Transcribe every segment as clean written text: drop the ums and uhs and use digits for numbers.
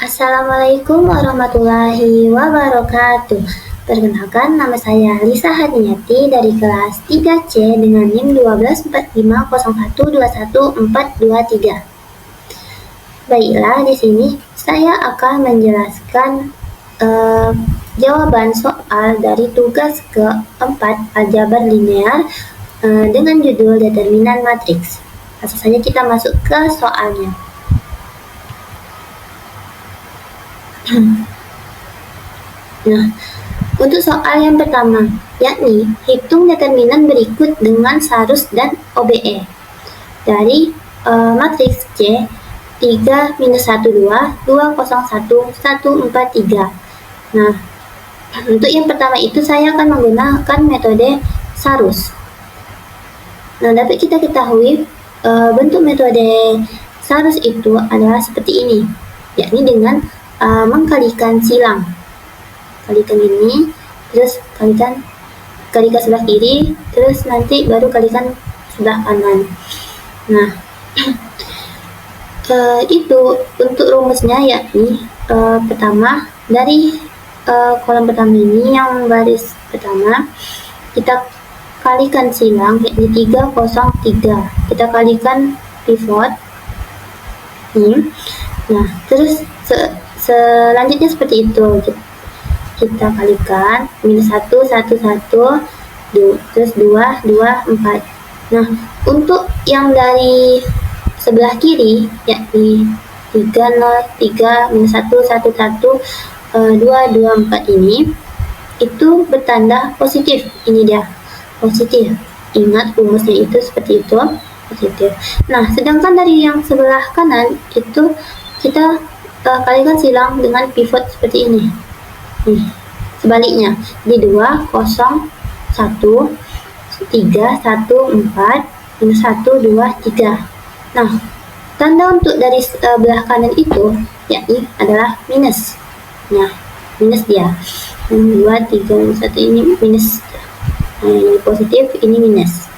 Assalamualaikum warahmatullahi wabarakatuh. Perkenalkan, nama saya Lisa Hadiniati dari kelas 3C dengan NIM 124501214223. Baiklah, di sini saya akan menjelaskan jawaban soal dari tugas keempat aljabar linear dengan judul determinan matriks. Langsung saja kita masuk ke soalnya. Nah, untuk soal yang pertama, yakni hitung determinan berikut dengan sarus dan OBE. Dari matriks C, 3 minus 1, 2, 2, 0, 1, 1, 4, 3. Nah, untuk yang pertama itu saya akan menggunakan metode sarus. Nah, dapat kita ketahui bentuk metode sarus itu adalah seperti ini, yakni dengan mengkalikan silang. Kalikan ini, terus kalikan sebelah kiri, terus nanti baru kalikan sebelah kanan. Nah, itu untuk rumusnya, yakni pertama dari kolom pertama ini, yang baris pertama kita kalikan silang, yakni 303, kita kalikan pivot ini. Nah, terus selanjutnya seperti itu, kita kalikan minus 1, 1, 1, terus 2, 2, 4. Nah, untuk yang dari sebelah kiri, yakni 3, 0, 3, minus 1, 1, 1, 2, 2, 4 ini, itu bertanda positif. Ini dia, positif. Ingat rumusnya itu seperti itu, positif. Nah, sedangkan dari yang sebelah kanan itu kita kalikan silang dengan pivot seperti ini. Nih, sebaliknya di 2, 0, 1, 3, 1, 4, minus 1, 2, 3. Nah, tanda untuk dari sebelah kanan itu yakni adalah minus. Nah, minus dia. 2, 3, minus 1 ini minus. Nah, ini positif, ini minus.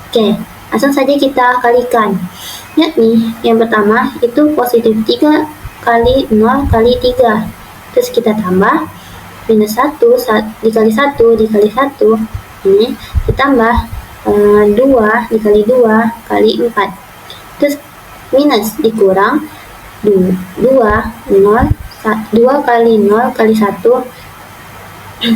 Oke, langsung saja kita kalikan. Yakni yang pertama itu positif 3 kali 0 kali 3. Terus kita tambah minus 1 dikali 1 dikali 1. Ini ditambah 2 dikali 2 kali 4. Terus minus dikurang 2 kali 0 kali 1.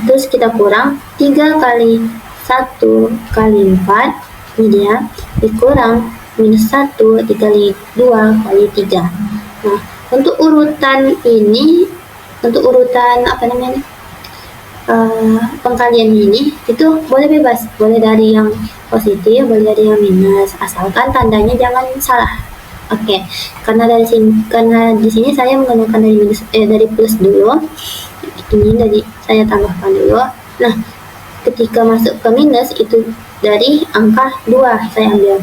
Terus kita kurang 3 kali 1 kali 4. Ini dia, dikurang minus 1 dikali 2 kali 3. Nah, untuk urutan ini, untuk urutan pengkalian ini, itu boleh bebas, boleh dari yang positif, boleh dari yang minus, asalkan tandanya jangan salah. Oke, karena di sini saya menggunakan dari plus dulu. Ini dari saya tambahkan dulu. Nah, ketika masuk ke minus itu dari angka 2 saya ambil.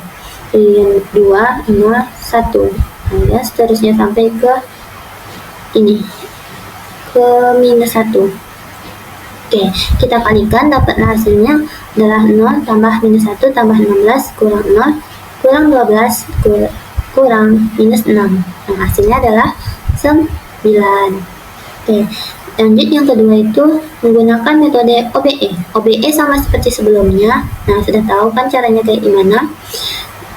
2, 0, 1. Nah, ya, seterusnya sampai ke ini, ke minus 1. Oke, kita kalikan, dapat hasilnya adalah 0 tambah minus 1 tambah 16 kurang 0 kurang 12 kurang minus 6. Nah, hasilnya adalah 9. Oke, lanjut yang kedua itu menggunakan metode OBE. OBE sama seperti sebelumnya. Nah, sudah tahu kan caranya kayak gimana.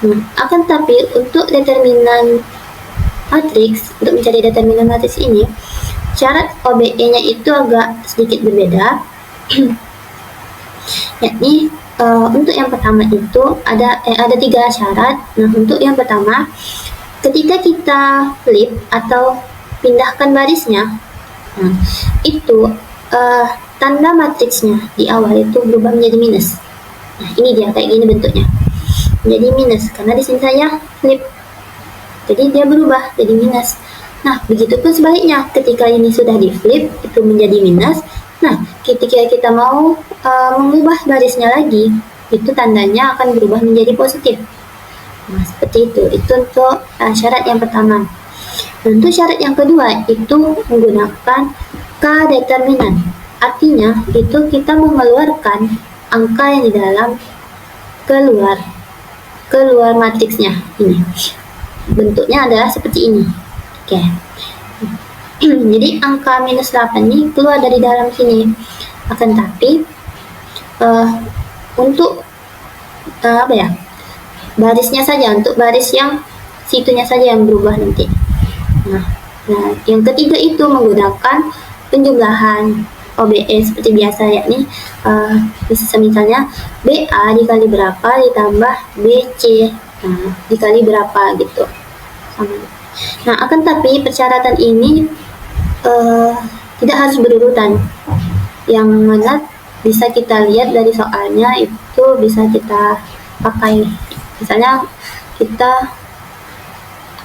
Nah, akan tapi untuk determinan matriks, untuk mencari determinan matriks ini, syarat OBE-nya itu agak sedikit berbeda. Yakni untuk yang pertama itu ada 3 syarat. Nah, untuk yang pertama, ketika kita flip atau pindahkan barisnya, nah, itu tanda matriksnya di awal itu berubah menjadi minus. Nah, ini dia kayak gini bentuknya, jadi minus karena di sini saya flip, jadi dia berubah jadi minus. Nah, begitupun sebaliknya, ketika ini sudah di flip itu menjadi minus. Nah, ketika kita mau mengubah barisnya lagi, itu tandanya akan berubah menjadi positif. Nah, seperti itu. Itu untuk syarat yang pertama. Untuk syarat yang kedua itu menggunakan K-determinan. Artinya itu kita mengeluarkan angka yang di dalam keluar matriksnya. Ini bentuknya adalah seperti ini. Oke. Jadi angka minus 8 ini keluar dari dalam sini. Akan tapi untuk barisnya saja, untuk baris yang situnya saja yang berubah nanti. Nah, yang ketiga itu menggunakan penjumlahan OBE seperti biasa, yakni misalnya BA dikali berapa ditambah BC dikali berapa gitu. Nah, akan tapi persyaratan ini tidak harus berurutan. Yang mana bisa kita lihat dari soalnya itu bisa kita pakai. Misalnya kita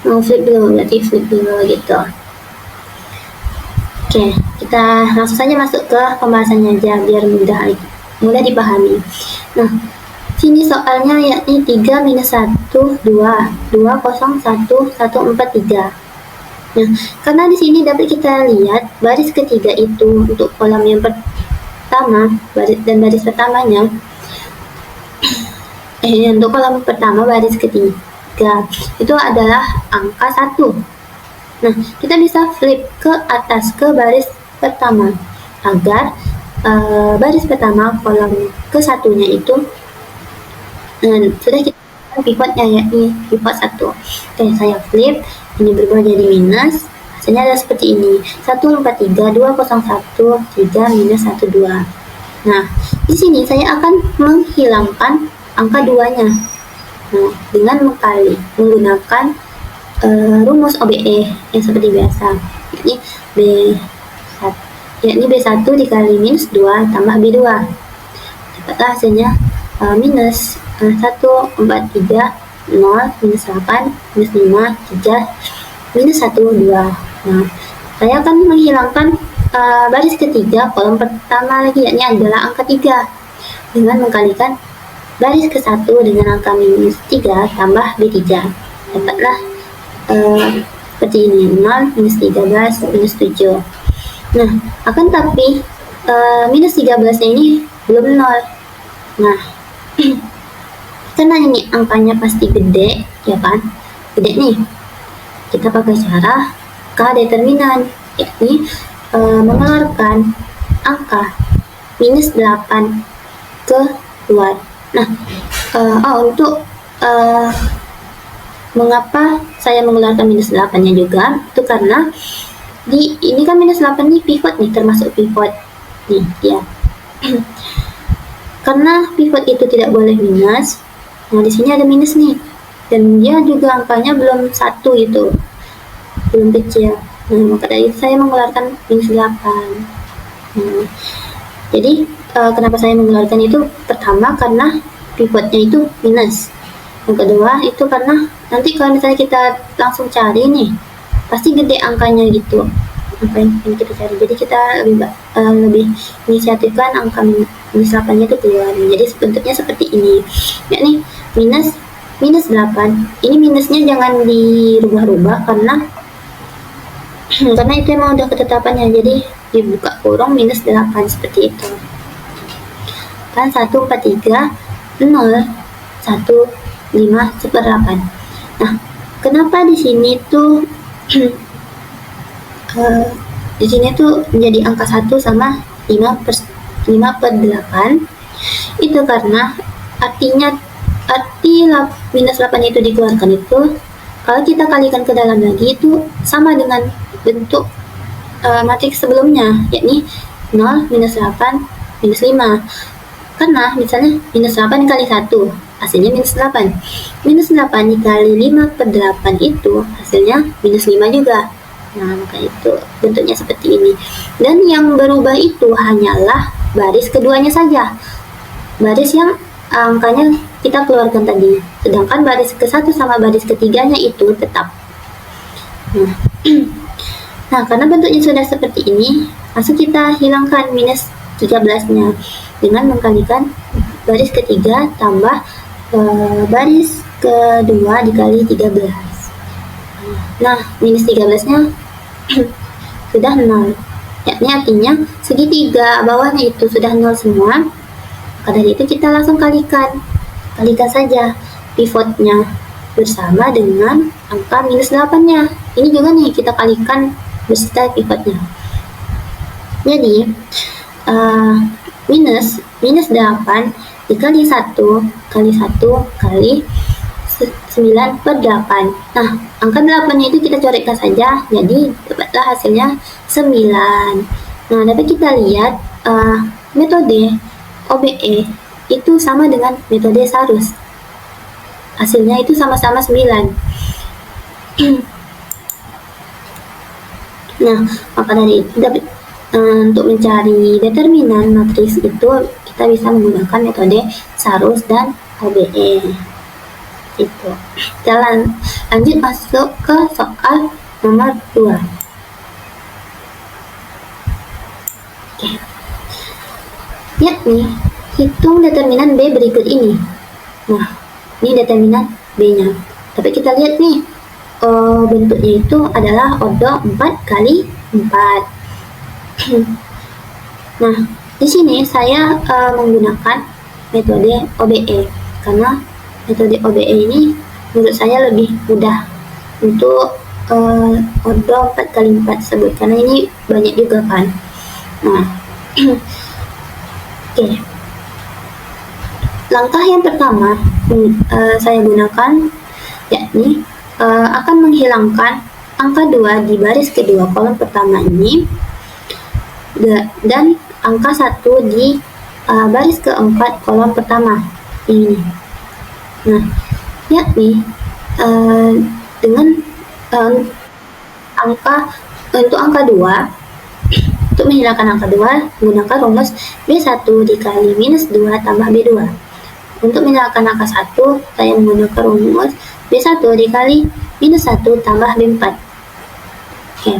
mau flip dulu, berarti flip dulu gitu. Oke, kita langsung saja masuk ke pembahasannya aja biar mudah dipahami. Nah, sini soalnya yakni 3 minus 1, 2, 2, 0, 1, 1, 4, 3. Nah, karena di sini dapat kita lihat baris ketiga itu untuk kolom yang pertama dan baris pertamanya untuk kolom pertama baris ketiga itu adalah angka 1. Nah, kita bisa flip ke atas ke baris pertama agar baris pertama kolom ke satunya itu sudah kita pivotnya, yakni pivot 1. Oke, saya flip, ini berubah jadi minus, hasilnya adalah seperti ini, 143, 201, 3, minus 12. Nah, di sini saya akan menghilangkan angka 2-nya dengan menggunakan rumus OBE yang seperti biasa, yakni B1 dikali minus 2 tambah B2. Dapatlah hasilnya minus 1, 4, 3, 0, minus 8, minus 5, 3, minus 1, 2. Nah, saya akan menghilangkan baris ketiga kolom pertama lagi, yakni adalah angka 3 dengan mengkalikan baris ke 1 dengan angka minus 3 tambah B3. Dapatlah seperti ini, 0, minus 13, minus 7. Nah, akan tapi minus 13 nya ini belum 0. Nah, karena ini angkanya pasti gede, ya kan? Gede nih. Kita pakai cara K determinan, yakni mengeluarkan angka minus 8 keluar. Nah, untuk mengapa saya mengeluarkan minus 8-nya juga, itu karena ini kan minus 8 nih pivot nih, termasuk pivot nih dia. Karena pivot itu tidak boleh minus, nah di sini ada minus nih, dan dia juga angkanya belum 1 gitu, belum kecil. Nah, maka dari itu saya mengeluarkan minus 8. Jadi kenapa saya mengeluarkan itu? Pertama karena pivotnya itu minus. Yang kedua itu karena nanti kalau misalnya kita langsung cari nih, pasti gede angkanya gitu, apa yang kita cari. Jadi kita lebih inisiatifkan angka minus 8-nya itu keluar. Jadi bentuknya seperti ini, yakni minus 8. Ini minusnya jangan dirubah-rubah karena itu emang udah ketetapannya. Jadi dibuka kurung minus 8 seperti itu. Kan 1, 4, 3, 0, 1, 5, 1/8. Nah, kenapa di sini tuh di sini tuh menjadi angka 1 sama 5/8? Itu karena arti minus 8 itu dikeluarkan itu kalau kita kalikan ke dalam lagi itu sama dengan bentuk matriks sebelumnya, yakni 0, minus 8, minus 5. Karena misalnya minus 8 kali 1 hasilnya minus 8. Minus 8 dikali 5/8 itu hasilnya minus 5 juga. Nah, maka itu bentuknya seperti ini. Dan yang berubah itu hanyalah baris keduanya saja, baris yang angkanya kita keluarkan tadi. Sedangkan baris ke-1 sama baris ketiganya itu tetap. Nah, karena bentuknya sudah seperti ini, langsung kita hilangkan minus 13-nya dengan mengkalikan baris ketiga tambah baris kedua dikali 13. Nah, minus 13-nya sudah 0, yakni artinya segitiga bawahnya itu sudah 0 semua. Maka dari itu kita langsung kalikan saja pivotnya bersama dengan angka minus 8-nya. Ini juga nih kita kalikan beserta pivotnya. Jadi minus 8 dikali 1 kali 9 per 8. Nah, angka 8 itu kita coretkan saja, jadi dapatlah hasilnya 9. Nah, dapat kita lihat metode OBE itu sama dengan metode Sarus. Hasilnya itu sama-sama 9. Nah, maka dari itu untuk mencari determinan matriks itu kita bisa menggunakan metode Sarus dan OBE. Itu. Lanjut masuk ke soal nomor 2. Oke. Yakni hitung determinan B berikut ini. Nah, ini determinan B-nya. Tapi kita lihat nih, bentuknya itu adalah ordo 4 kali 4. Nah, di sini saya menggunakan metode OBE karena metode OBE ini menurut saya lebih mudah untuk ordo 4 kali 4 tersebut karena ini banyak juga kan. Nah, oke. Langkah yang pertama saya gunakan yakni akan menghilangkan angka 2 di baris kedua kolom pertama ini dan angka 1 di baris keempat kolom pertama ini. Nah, yakni dengan untuk angka 2, untuk menghilangkan angka 2 menggunakan rumus B1 dikali minus 2 tambah B2. Untuk menghilangkan angka 1 saya menggunakan rumus B1 dikali minus 1 tambah B4. Oke.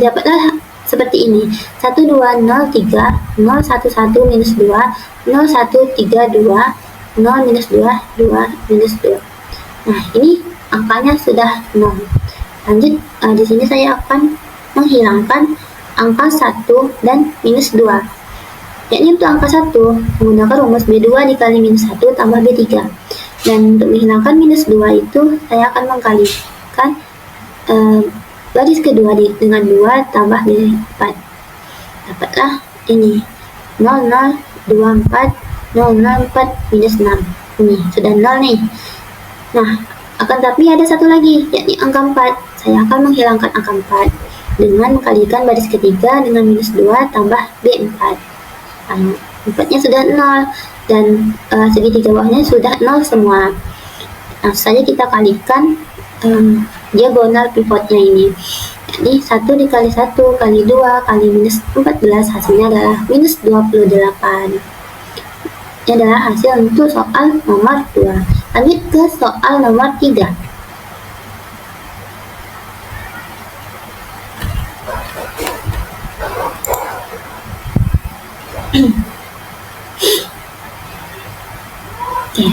Dapatlah seperti ini, 1203 011 minus 2 0132 0 minus 2 2 minus 2. Nah, ini angkanya sudah 0. Lanjut, di sini saya akan menghilangkan angka 1 dan minus 2. Yakni untuk angka 1 menggunakan rumus B2 dikali minus 1 tambah B3. Dan untuk menghilangkan minus 2 itu saya akan mengkalikan baris kedua dengan 2 tambah B4. Dapatlah ini 0024 004 minus 6. Ini sudah 0 nih. Nah, akan tapi ada satu lagi, yakni angka 4. Saya akan menghilangkan angka 4 dengan mengkalikan baris ketiga dengan minus 2 tambah B4. 4-nya sudah 0 dan segitiga bawahnya sudah 0 semua. Nah, saja kita kalikan diagonal pivotnya ini. Jadi 1 dikali 1 kali 2 kali minus 14 hasilnya adalah minus 28. Ini adalah hasil untuk soal nomor 2. Lanjut ke soal nomor 3. Oke.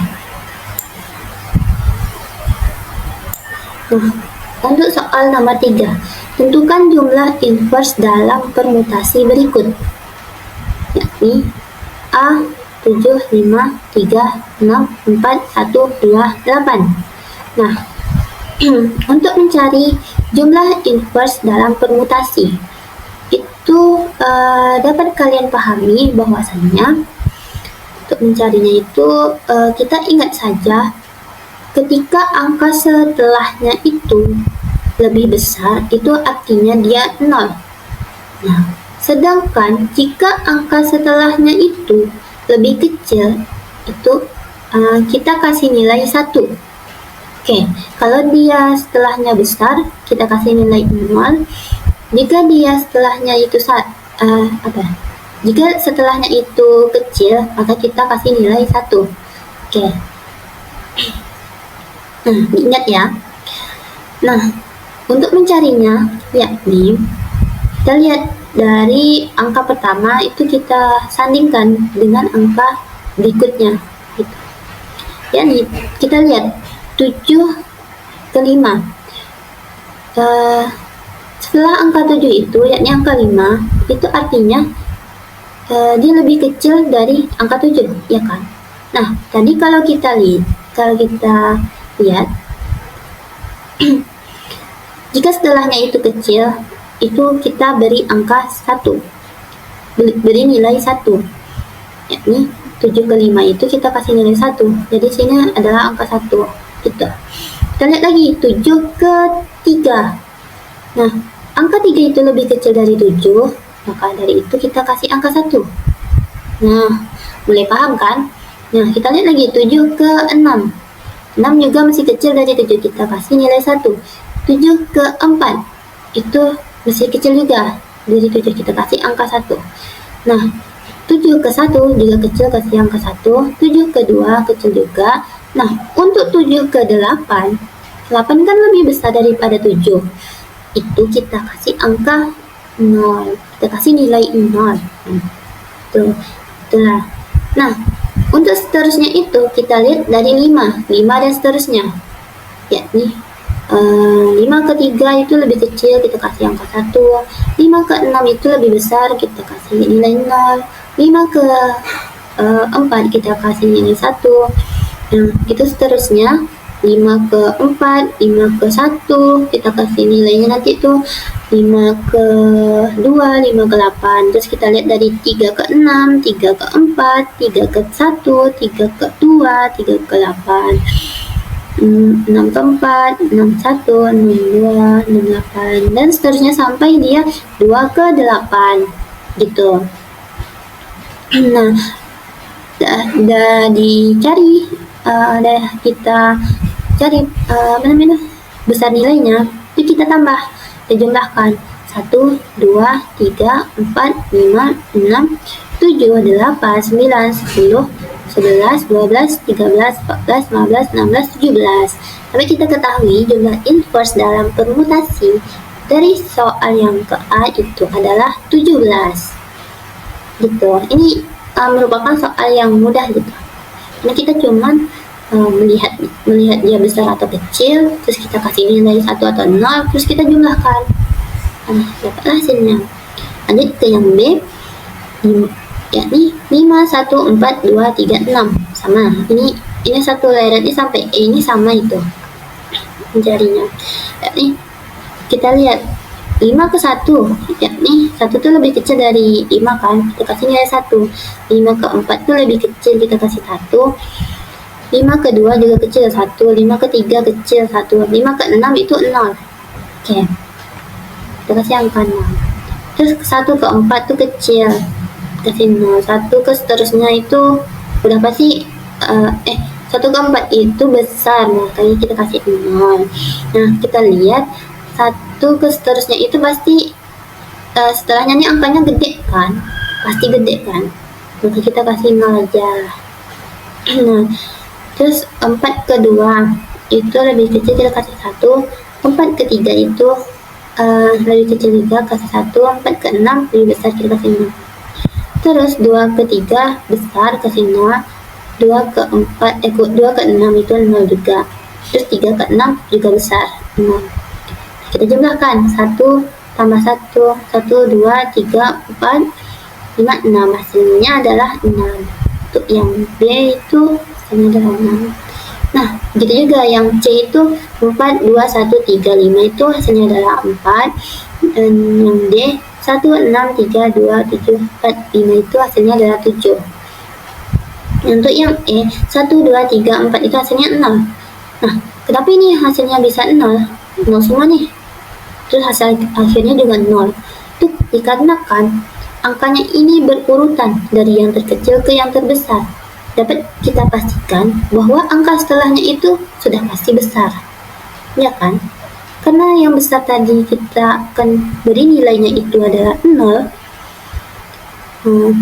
Nah, untuk soal nomor 3, tentukan jumlah inverse dalam permutasi berikut, yakni A 7, 5, 3, 6, 4, 1, 2, 8. Nah, untuk mencari jumlah inverse dalam permutasi, itu dapat kalian pahami bahwasannya untuk mencarinya itu kita ingat saja ketika angka setelahnya itu lebih besar, itu artinya dia 0. Nah, sedangkan jika angka setelahnya itu lebih kecil, itu kita kasih nilai 1. Oke, kalau dia setelahnya besar, kita kasih nilai 0. Jika dia setelahnya itu jika setelahnya itu kecil, maka kita kasih nilai 1. Oke. Ingat ya. Nah, untuk mencarinya, yakni kita lihat dari angka pertama itu kita sandingkan dengan angka berikutnya. Gitu. Yani kita lihat 7 ke 5. Setelah angka 7 itu, yakni angka 5, itu artinya dia lebih kecil dari angka 7, ya kan? Nah, tadi kalau kita lihat jika setelahnya itu kecil, itu kita beri angka 1, beri nilai 1, yakni 7 ke 5 itu kita kasih nilai 1, jadi sini adalah angka 1 gitu. Kita lihat lagi 7 ke 3. Nah, angka 3 itu lebih kecil dari 7, maka dari itu kita kasih angka 1. Nah, mulai paham kan? Nah, kita lihat lagi 7 ke 6. 6 juga masih kecil dari 7, kita kasih nilai 1. 7 ke 4 itu masih kecil juga dari 7, kita kasih angka 1. Nah, 7 ke 1 juga kecil, kasih angka 1. 7 ke 2 kecil juga. Nah, untuk 7 ke 8, 8 kan lebih besar daripada 7, itu kita kasih angka 0, kita kasih nilai 0. Tuh, itulah. Nah, untuk seterusnya itu kita lihat dari 5 dan seterusnya, yakni 5 ke 3 itu lebih kecil, kita kasih angka 1. 5 ke 6 itu lebih besar, kita kasih nilai 0. 5 ke 4 kita kasih nilai 1. Nah, itu seterusnya 5 ke 4, 5 ke 1 kita kasih nilainya nanti tuh 5 ke 2, 5 ke 8. Terus kita lihat dari 3 ke 6, 3 ke 4, 3 ke 1, 3 ke 2, 3 ke 8, 6 ke 4, 6 1, 6 2, 6 8, dan seterusnya sampai dia 2 ke 8 gitu. Nah, dah dicari, dah kita cari besar nilainya, itu kita tambah, kita jumlahkan 1, 2, 3, 4, 5, 6, 7, 8, 9, 10, 11, 12, 13, 14, 15, 16, 17. Tapi kita ketahui jumlah inverse dalam permutasi dari soal yang ke A itu adalah 17 gitu. Ini merupakan soal yang mudah gitu. Nah, kita cuman melihat dia besar atau kecil, terus kita kasih nilai 1 atau 0, terus kita jumlahkan. Dapatlah hasilnya. Lanjut ke yang B, yakni 5, 1, 4, 2, 3, 6. Sama. Ini satu layarnya sampai E ini sama itu. Mencarinya. Yakni kita lihat 5 ke 1, yakni 1 tuh lebih kecil dari 5 kan, kita kasih nilai 1. 5 ke 4 tuh lebih kecil, kita kasih 1. 5 ke 2 juga kecil, 1. 5 ke 3 kecil, 1. 5 ke 6 itu 0. Oke. Kita kasih angka 0. Terus 1 ke 4 tuh kecil, kasih 0. 1 ke seterusnya itu udah pasti 1 ke 4 itu besar, makanya kita kasih 0. Nah, kita lihat 1 ke seterusnya itu pasti setelahnya ini angkanya gede kan, pasti gede kan, maka kita kasih 0 aja. Nah, terus 4 ke 2 itu lebih kecil, kita kasih 1. 4 ke 3 itu lebih kecil juga, kasih 1. 4 ke 6 lebih besar, kita kasih 0. Terus 2 ke 3 besar, kasih 0. 2 ke 6 itu 0 juga. Terus 3 ke 6 juga besar, 0. Kita jumlahkan 1 tambah 1, 1, 2, 3, 4, 5, 6. Hasilnya adalah 6. Untuk yang B itu hasilnya adalah 6. Nah, begitu juga yang C itu 4, 2, 1, 3, 5 itu hasilnya adalah 4. Dan yang D 1, 6, 3, 2, 7, 4, 5 itu hasilnya adalah 7. Untuk yang E 1, 2, 3, 4 itu hasilnya 0. Nah, kenapa ini hasilnya bisa 0? 0 semua nih. Terus akhirnya juga 0. Itu dikarenakan angkanya ini berurutan dari yang terkecil ke yang terbesar. Dapat kita pastikan bahwa angka setelahnya itu sudah pasti besar, ya kan? Karena yang besar tadi kita akan beri nilainya itu adalah 0.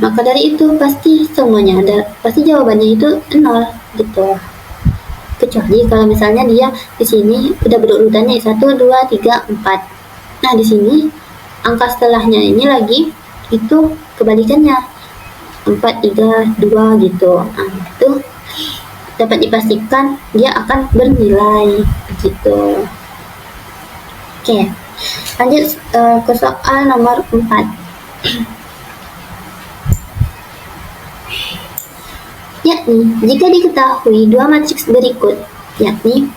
Maka dari itu pasti semuanya ada, pasti jawabannya itu 0 gitu. Kecuali kalau misalnya dia di sini udah berurutannya 1, 2, 3, 4. Nah, di sini angka setelahnya ini lagi itu kebalikannya, 4, 3, 2 gitu. Nah, itu dapat dipastikan dia akan bernilai gitu. Oke, lanjut ke soal nomor 4. Yakni jika diketahui dua matriks berikut, yakni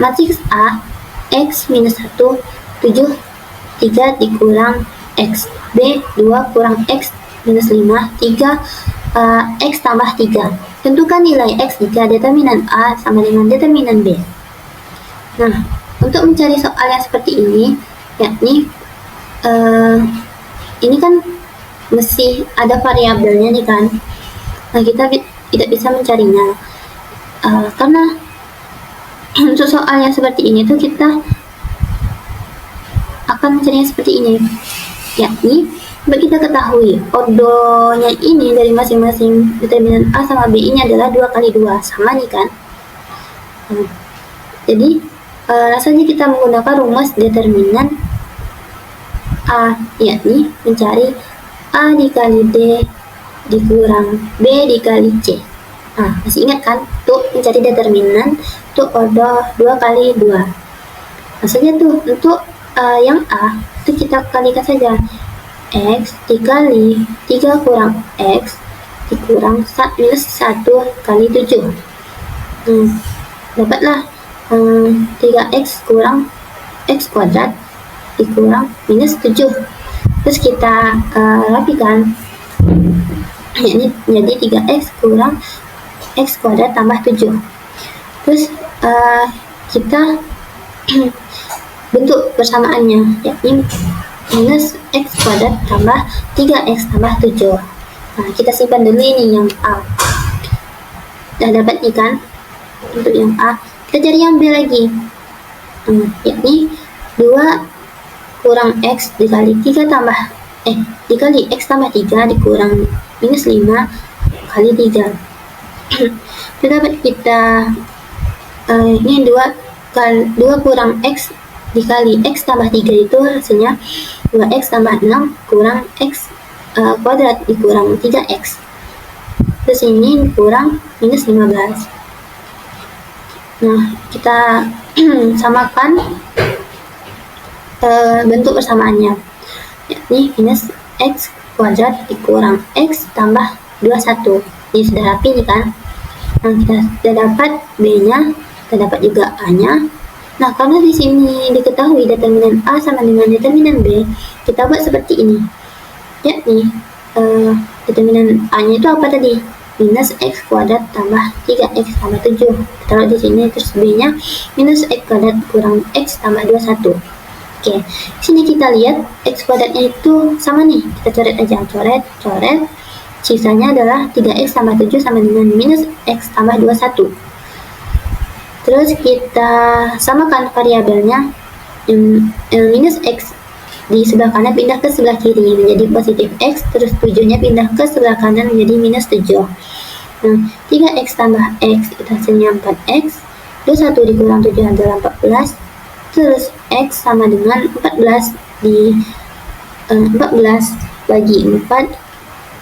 matriks A X minus 1, 7, 3 dikurang X. B, 2 kurang X minus 5, 3 X tambah 3. Tentukan nilai X jika determinan A sama dengan determinan B. Nah, untuk mencari soal yang seperti ini, yakni ini kan mesti ada variabelnya nih kan. Nah, kita tidak bisa mencarinya karena untuk soal yang seperti ini tuh kita akan mencarinya seperti ini, yakni kita ketahui ordonya ini dari masing-masing determinan A sama B ini adalah 2 kali 2, sama nih kan. Jadi rasanya kita menggunakan rumus determinan A, yakni mencari A dikali D dikurang B dikali C. Nah, masih ingat kan? Tuh mencari determinan untuk ordo 2 kali 2. Maksudnya tuh untuk yang A itu kita kalikan saja. X dikali 3 kurang X dikurang minus 1 kali 7. Dapatlah 3X kurang X kuadrat dikurang minus 7. Terus kita rapikan, ini jadi 3X kurang X kuadrat tambah 7. Terus kita bentuk persamaannya, yakni minus X kuadrat tambah 3X tambah 7. Nah, kita simpan dulu ini yang A. Udah dapat nih kan untuk yang A. Kita cari yang B lagi, yakni 2 kurang X dikali 3 tambah dikali X tambah 3 dikurang minus 5 kali 3. Itu dapat kita ini 2 kurang X dikali X tambah 3 itu hasilnya 2X tambah 6 kurang X kuadrat dikurang 3X. Terus ini kurang minus 15. Nah, kita samakan bentuk persamaannya, yakni minus X kuadrat dikurang X tambah 21. Ini sudah rapi nih kan. Nah, kita sudah dapat B-nya, kita dapat juga A-nya. Nah, karena di sini diketahui determinan A sama dengan determinan B, kita buat seperti ini. Yakni determinan A-nya itu apa tadi? Minus X kuadrat tambah 3X tambah 7. Kita taruh di sini. Terus B-nya minus X kuadrat kurang X tambah 21. Oke, sini kita lihat X kuadratnya itu sama nih. Kita coret aja, coret. Sisanya adalah 3X tambah 7 sama dengan minus X tambah 21. Terus kita samakan variabelnya, minus X di sebelah kanan pindah ke sebelah kiri menjadi positif X, terus 7-nya pindah ke sebelah kanan menjadi minus 7. Nah, 3X tambah X itu hasilnya 4X, 21 dikurang 7 adalah 14, terus X sama dengan 14 bagi 4.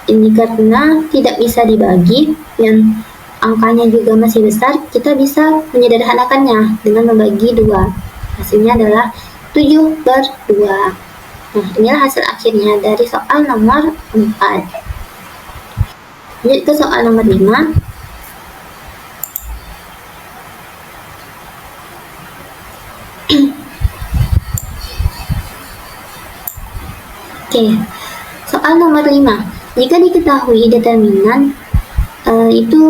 Ini karena tidak bisa dibagi dan angkanya juga masih besar, kita bisa menyederhanakannya dengan membagi 2. Hasilnya adalah 7/2. Nah, inilah hasil akhirnya dari soal nomor 4. Lanjut ke soal nomor 5. Oke, soal nomor 5. Jika diketahui determinan itu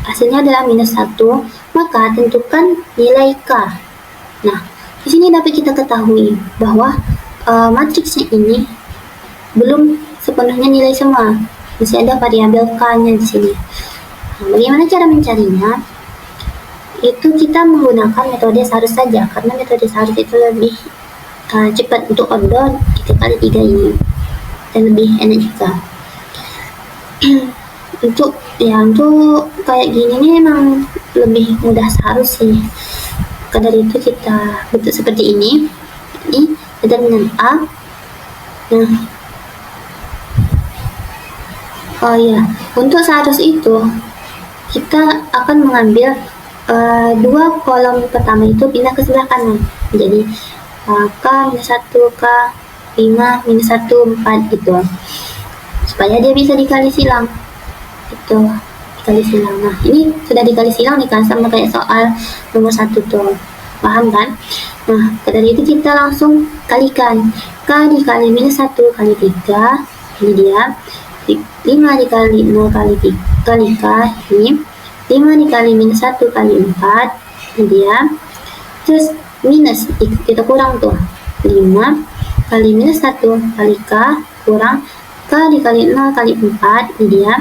hasilnya adalah minus 1, maka tentukan nilai K. Nah, di sini dapat kita ketahui bahwa matriksnya ini belum sepenuhnya nilai semua, masih ada variabel K-nya di sini. Nah, bagaimana cara mencarinya? Itu kita menggunakan metode Sarus saja, karena metode Sarus itu lebih cepat untuk order 3 kali 3 ini, dan lebih enak juga. untuk kayak gini nih emang lebih mudah Sarus sih. Maka dari itu kita bentuk seperti ini. Ini determinan A. Nah, untuk Sarus itu kita akan mengambil 2 kolom pertama itu pindah ke sebelah kanan, jadi K minus 1, K 5, minus 1, 4 gitu, supaya dia bisa dikali silang. Itu dikali silang. Nah, ini sudah dikali silang nih kan, sama kayak soal nomor 1 tuh. paham kan? Nah, dari itu kita langsung kalikan. K dikali minus 1 kali 3, ini dia. 5 dikali 0 kali 3 kali K, ini 5 dikali minus 1 kali 4, ini dia. Terus minus, kita kurang tuh, 5 kali minus 1 kali K kurang K dikali 0 kali 4, ini dia.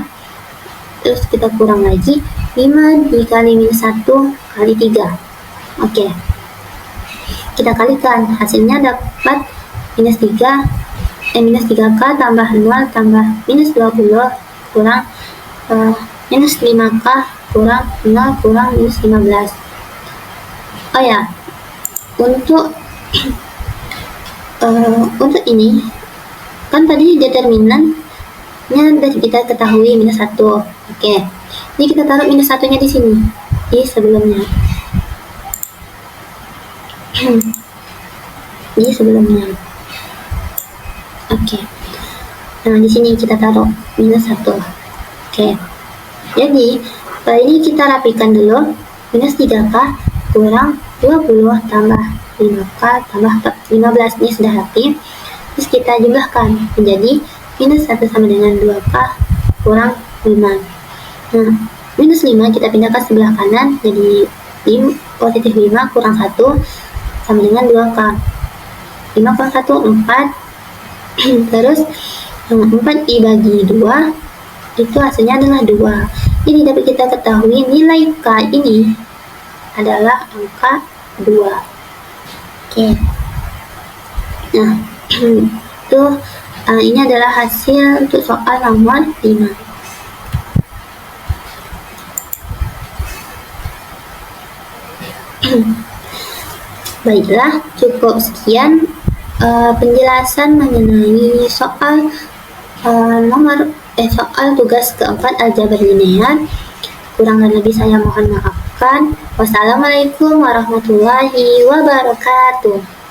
Terus kita kurang lagi 5 dikali minus 1 kali 3. Oke, kita kalikan, hasilnya dapat minus 3K tambah 0 tambah minus 20 kurang minus 5K kurang 0 kurang minus 15. Oh ya, untuk ini kan tadi determinannya dari kita ketahui minus 1. Oke, ini kita taruh minus 1-nya di sini, di sebelumnya. Di sebelumnya. Oke. Nah, di sini kita taruh minus 1. Oke. Jadi, ini kita rapikan dulu. Minus 3K kurang 20 tambah 5K tambah 15. Ini sudah rapi. Terus kita jumlahkan menjadi minus 1 sama dengan 2K kurang 5. Nah, minus 5 kita pindahkan sebelah kanan, jadi positif 5 kurang 1 sama dengan 2K. 5 kurang 1, 4. Terus 4 dibagi 2, itu hasilnya adalah 2. Jadi dapat kita ketahui nilai K ini adalah angka 2. Oke. Nah, itu ini adalah hasil untuk soal nomor 5. Baiklah, cukup sekian penjelasan mengenai soal soal tugas keempat aljabar linear. Kurang dan lebih saya mohon maafkan. Wassalamualaikum warahmatullahi wabarakatuh.